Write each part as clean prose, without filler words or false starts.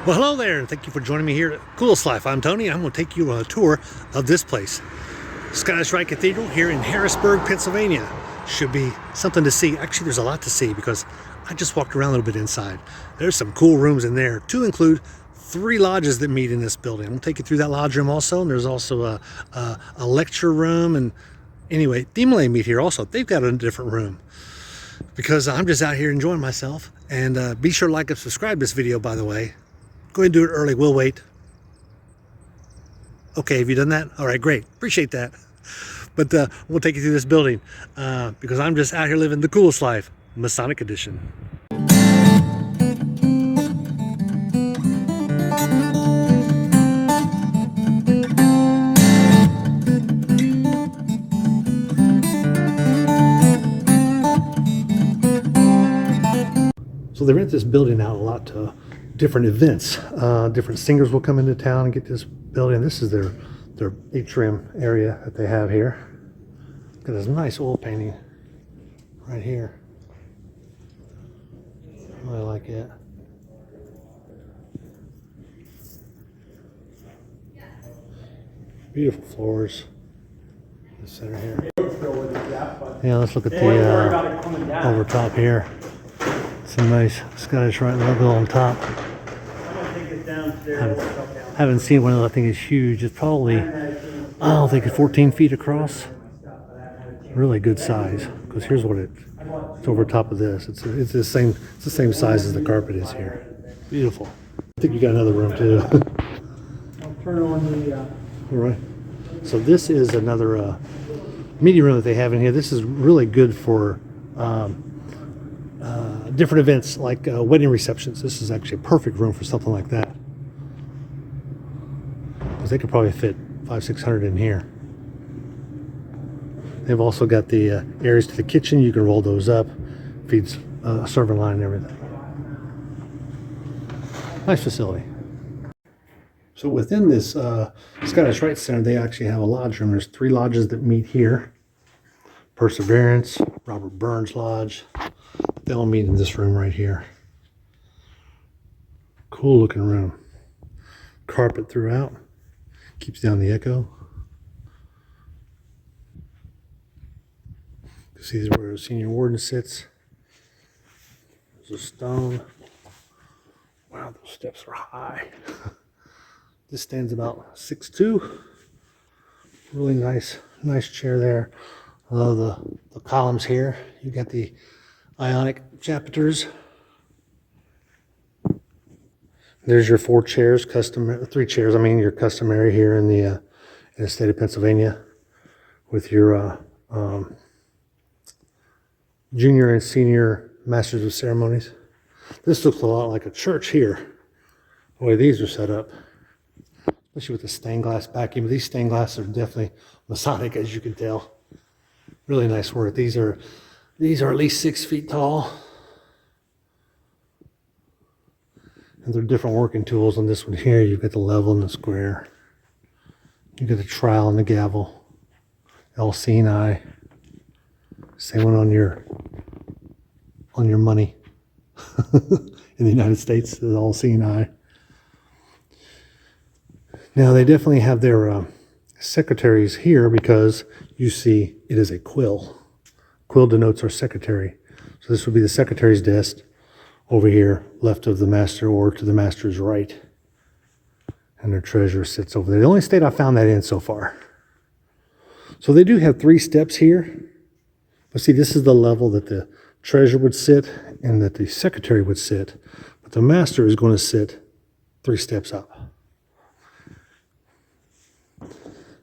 Well, hello there, and thank you for joining me here at Coolest Life. I'm Tony. I'm going to take you on a tour of this place, Scottish Rite Cathedral here in Harrisburg, Pennsylvania. Should be something to see. Actually, there's a lot to see because I just walked around a little bit inside. There's some cool rooms in there, to include 3 lodges that meet in this building. I'm going to take you through that lodge room also, and there's also a lecture room. And anyway, Demolay meet here also. They've got a different room because I'm just out here enjoying myself. And be sure to like and subscribe to this video, by the way. Go ahead and do it early. We'll wait. Okay, have you done that? All right, great. Appreciate that. But we'll take you through this building because I'm just out here living the coolest life, Masonic edition. So they rent this building out a lot to different events. Different singers will come into town and get this building. This is their atrium area that they have here. Got this nice oil painting right here. I really like it. Beautiful floors. The center here. Yeah, let's look at the over top here. Some nice Scottish Rite logo on top. Haven't seen one of those. I think it's huge. It's probably, I don't think it's 14 feet across. Really good size. Because here's what it's over top of this. It's the same size as the carpet is here. Beautiful. I think you got another room too. I'll turn on the. All right. So this is another meeting room that they have in here. This is really good for different events like wedding receptions. This is actually a perfect room for something like that. Because they could probably fit 500-600 in here. They've also got the areas to the kitchen. You can roll those up. Feeds a serving line and everything. Nice facility. So within this Scottish Rite Center, they actually have a lodge room. There's 3 lodges that meet here. Perseverance, Robert Burns Lodge. They all meet in this room right here. Cool looking room. Carpet throughout. Keeps down the echo. You see this is where the senior warden sits. There's a stone. Wow, those steps are high. This stands about 6'2". Really nice chair there. I love the columns here. You got the Ionic chapters. There's your 4 chairs, 3 chairs. I mean, your customary here in the state of Pennsylvania, with your junior and senior masters of ceremonies. This looks a lot like a church here, the way these are set up, especially with the stained glass backing. But these stained glass are definitely Masonic, as you can tell. Really nice work. These are at least 6 feet tall. And they're different working tools on this one here. You've got the level and the square. You've got the trowel and the gavel. All seeing eye. Same one on your money. In the United States, it's all seeing eye. Now they definitely have their secretaries here because you see it is a quill. Quill denotes our secretary. So this would be the secretary's desk over here, left of the master or to the master's right. And their treasurer sits over there. The only state I found that in so far. So they do have 3 steps here. But see, this is the level that the treasurer would sit and that the secretary would sit. But the master is going to sit 3 steps up.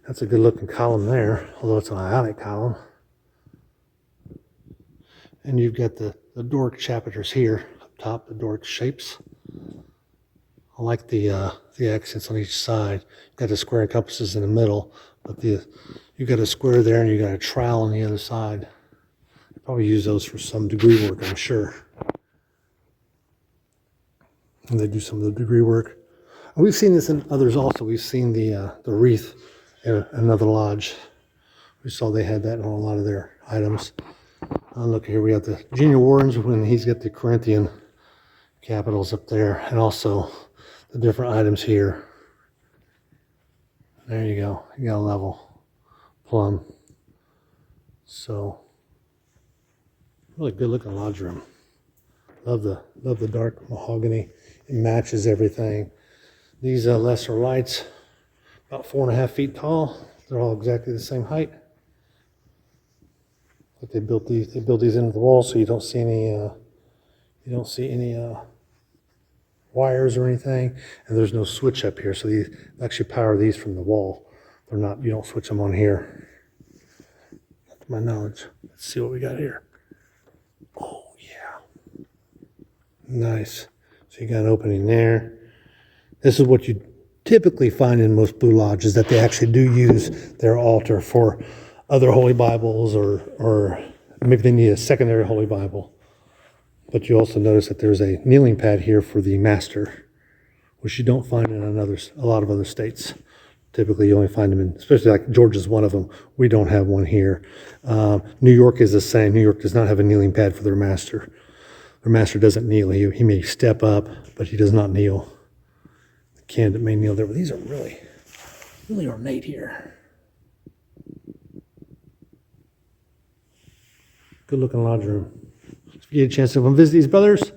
That's a good looking column there, although it's an Ionic column. And you've got the Doric chapters here up top, the Doric shapes. I like the accents on each side. You've got the square and compasses in the middle, but you've got a square there and you've got a trowel on the other side. You probably use those for some degree work, I'm sure. And they do some of the degree work. And we've seen this in others also. We've seen the wreath in another lodge. We saw they had that in a lot of their items. Look here, we have the junior wardens when he's got the Corinthian capitals up there, and also the different items here. There you go. You got a level plumb. So really good looking lodge room. Love the dark mahogany. It matches everything. These lesser lights, about 4.5 feet tall. They're all exactly the same height. But they built these into the wall so you don't see any wires or anything. And there's no switch up here, so these actually power these from the wall. They're not. You don't switch them on here. Not to my knowledge. Let's see what we got here. Oh yeah, nice. So you got an opening there. This is what you typically find in most Blue Lodges, that they actually do use their altar for other Holy Bibles, or maybe they need a secondary Holy Bible. But you also notice that there's a kneeling pad here for the master, which you don't find in a lot of other states. Typically, you only find them in, especially like Georgia's one of them. We don't have one here. New York is the same. New York does not have a kneeling pad for their master. Their master doesn't kneel. He may step up, but he does not kneel. The candidate may kneel there, but these are really, really ornate here. Good looking lodge room. If you get a chance to come visit these brothers,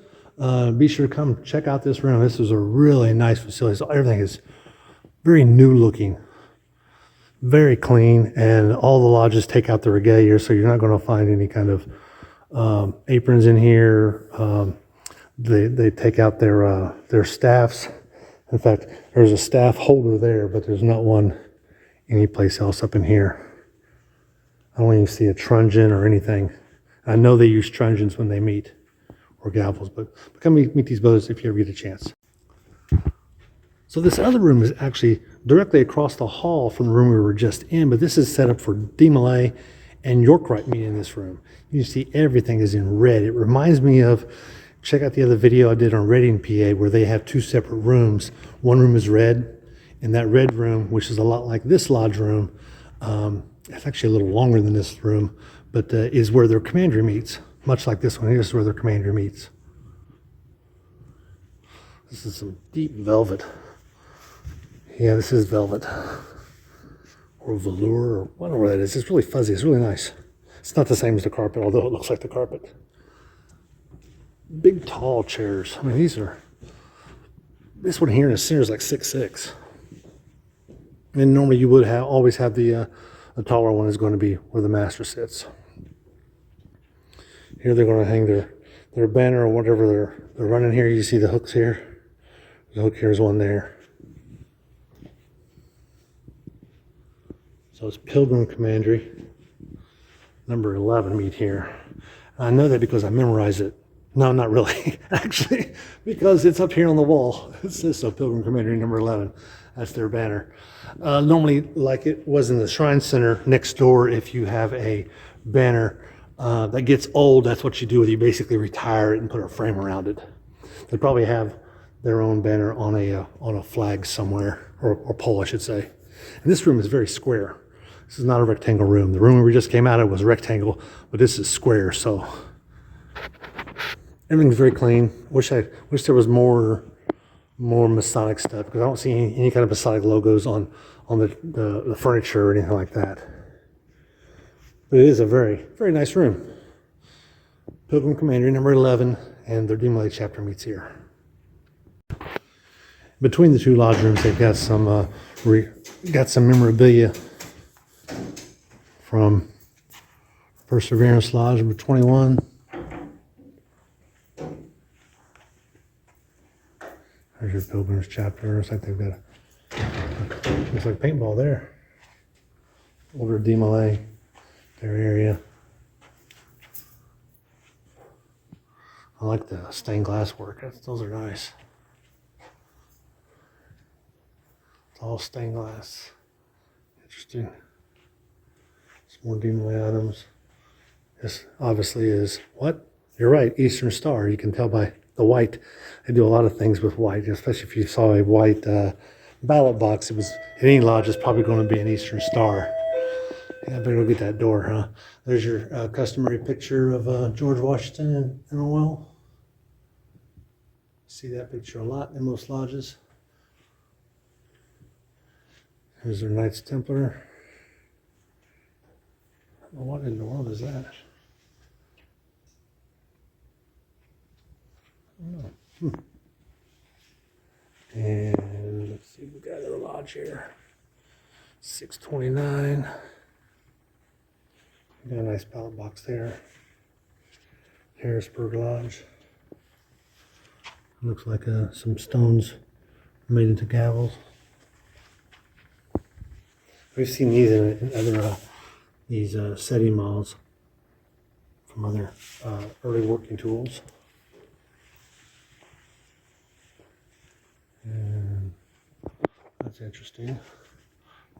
be sure to come check out this room. This is a really nice facility. So everything is very new looking, very clean, and all the lodges take out the regalia, so you're not going to find any kind of aprons in here. They take out their staffs. In fact, there's a staff holder there, but there's not one anyplace else up in here. I don't even see a truncheon or anything. I know they use truncheons when they meet, or gavels, but come meet these brothers if you ever get a chance. So this other room is actually directly across the hall from the room we were just in, but this is set up for Demolay and York Rite meeting in this room. You see everything is in red. It reminds me of, check out the other video I did on Reading, PA, where they have two separate rooms. One room is red, and that red room, which is a lot like this lodge room, it's actually a little longer than this room, but is where their commandery meets. Much like this one, here's where their commandery meets. This is some deep velvet. Yeah, this is velvet. Or velour, or whatever that is. It's really fuzzy, it's really nice. It's not the same as the carpet, although it looks like the carpet. Big, tall chairs. I mean, this one here in the center is like 6'6". And normally you would always have the taller one is going to be where the master sits. Here they're going to hang their banner or whatever they're running here. You see the hooks here. The hook here is one there. So it's Pilgrim Commandery, number 11 meet here. I know that because I memorized it. No, not really, actually, because it's up here on the wall. It says so, Pilgrim Commandery number 11. That's their banner. Normally, like it was in the Shrine Center next door, if you have a banner that gets old, that's what you do with it. You basically retire it and put a frame around it. They probably have their own banner on a flag somewhere, or pole, I should say. And this room is very square. This is not a rectangle room. The room we just came out of was rectangle, but this is square, so everything's very clean. Wish there was more Masonic stuff, because I don't see any kind of Masonic logos on the furniture or anything like that. But it is a very, very nice room. Pilgrim Commandery number 11, and their Demolay chapter meets here. Between the two lodge rooms, they've got some memorabilia from Perseverance Lodge number 21. There's your Pilgrim's chapter. Looks like they've got looks like paintball there. Older Demolay, their area. I like the stained glass work. Those are nice. It's all stained glass. Interesting. Some more Demolay items. This obviously is what? You're right, Eastern Star. You can tell by the white. They do a lot of things with white, especially if you saw a white ballot box. It was in any lodge, it's probably going to be an Eastern Star. Yeah, I better go get that door, huh? There's your customary picture of George Washington in oil. See that picture a lot in most lodges. Here's their Knights Templar. What in the world is that? Oh. And let's see, we got their lodge here. 629. Got a nice ballot box there. Harrisburg Lodge. Looks like some stones made into gavels. We've seen these in other these setting models from other early working tools. And that's interesting.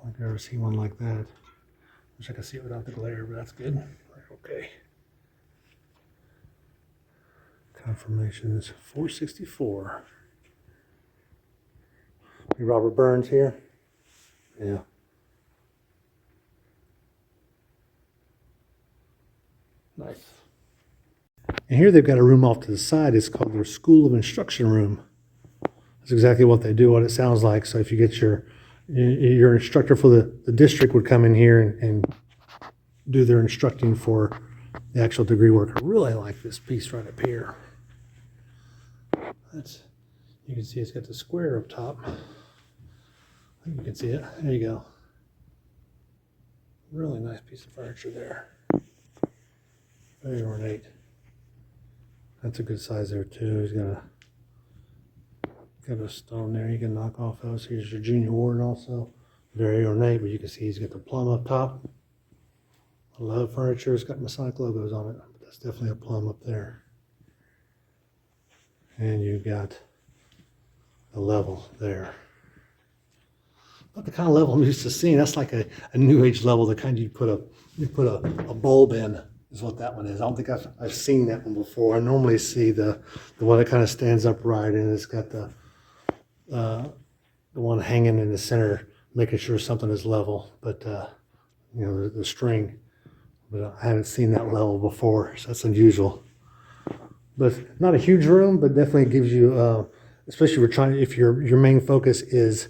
I've never seen one like that. Wish I could see it without the glare, but that's good. Okay. Confirmation is 464. Robert Burns here. Yeah. Nice. And here they've got a room off to the side. It's called their School of Instruction room. That's exactly what they do, what it sounds like. So if you get your instructor for the district would come in here and do their instructing for the actual degree work. I really like this piece right up here. You can see it's got the square up top. I think you can see it. There you go. Really nice piece of furniture there. Very ornate. That's a good size there too. He's got a stone there. You can knock off those. Here's your junior warden also. Very ornate, but you can see he's got the plum up top. I love furniture. It's got Masonic logos on it, but that's definitely a plum up there. And you've got a level there. Not the kind of level I'm used to seeing. That's like a new age level, the kind you put a bulb in. Is what that one is. I don't think I've seen that one before. I normally see the one that kind of stands upright and it's got the one hanging in the center, making sure something is level. But you know, the string. But I haven't seen that level before, so that's unusual. But not a huge room, but definitely gives you, especially if your main focus is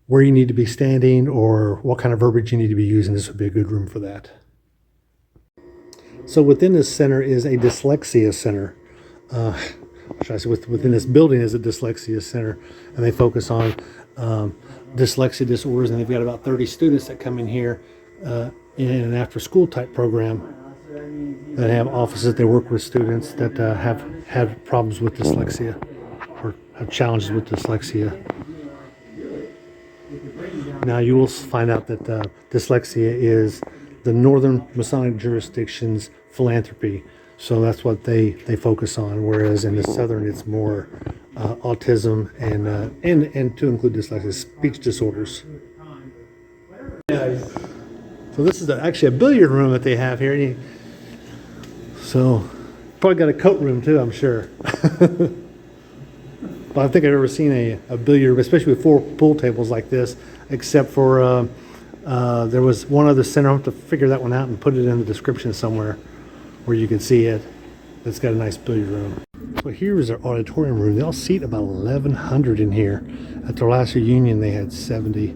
where you need to be standing or what kind of verbiage you need to be using. This would be a good room for that. So within this center is a dyslexia center. Within this building is a dyslexia center, and they focus on dyslexia disorders, and they've got about 30 students that come in here in an after-school type program that have offices that they work with students that have had problems with dyslexia or have challenges with dyslexia. Now you will find out that dyslexia is the Northern Masonic jurisdiction's philanthropy. So that's what they focus on, whereas in the Southern it's more autism and to include dyslexia, speech disorders. So this is actually a billiard room that they have here. So probably got a coat room too, I'm sure. But I don't think I've ever seen a billiard, especially with 4 pool tables like this, except for there was one other center. I'll have to figure that one out and put it in the description somewhere where you can see it. It's got a nice billiard room. So here is their auditorium room. They all seat about 1,100 in here. At their last reunion, they had 70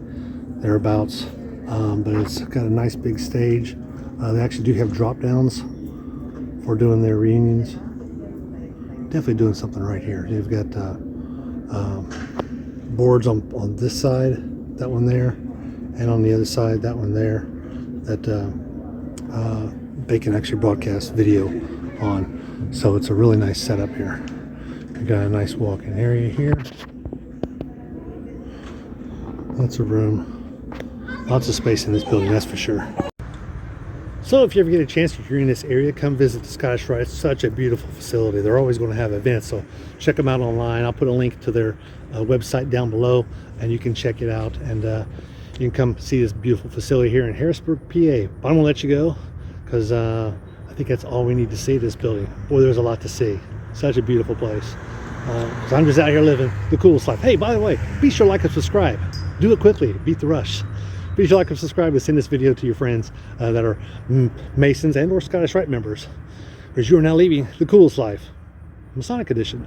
thereabouts. But it's got a nice big stage. They actually do have drop downs for doing their reunions. Definitely doing something right here. They've got boards on this side, that one there, and on the other side, that one there, that they can actually broadcast video on. So it's a really nice setup here. We've got a nice walk-in area here. Lots of room. Lots of space in this building, that's for sure. So if you ever get a chance, if you're in this area, come visit the Scottish Rite. It's such a beautiful facility. They're always going to have events, so check them out online. I'll put a link to their website down below, and you can check it out. And you can come see this beautiful facility here in Harrisburg, PA. But I'm going to let you go because I think that's all we need to see this building. Boy, there's a lot to see. Such a beautiful place. So I'm just out here living the coolest life. Hey, by the way, be sure to like and subscribe. Do it quickly. Beat the rush. Be sure to like and subscribe and send this video to your friends that are Masons and or Scottish Rite members, because you are now leaving the coolest life, Masonic edition.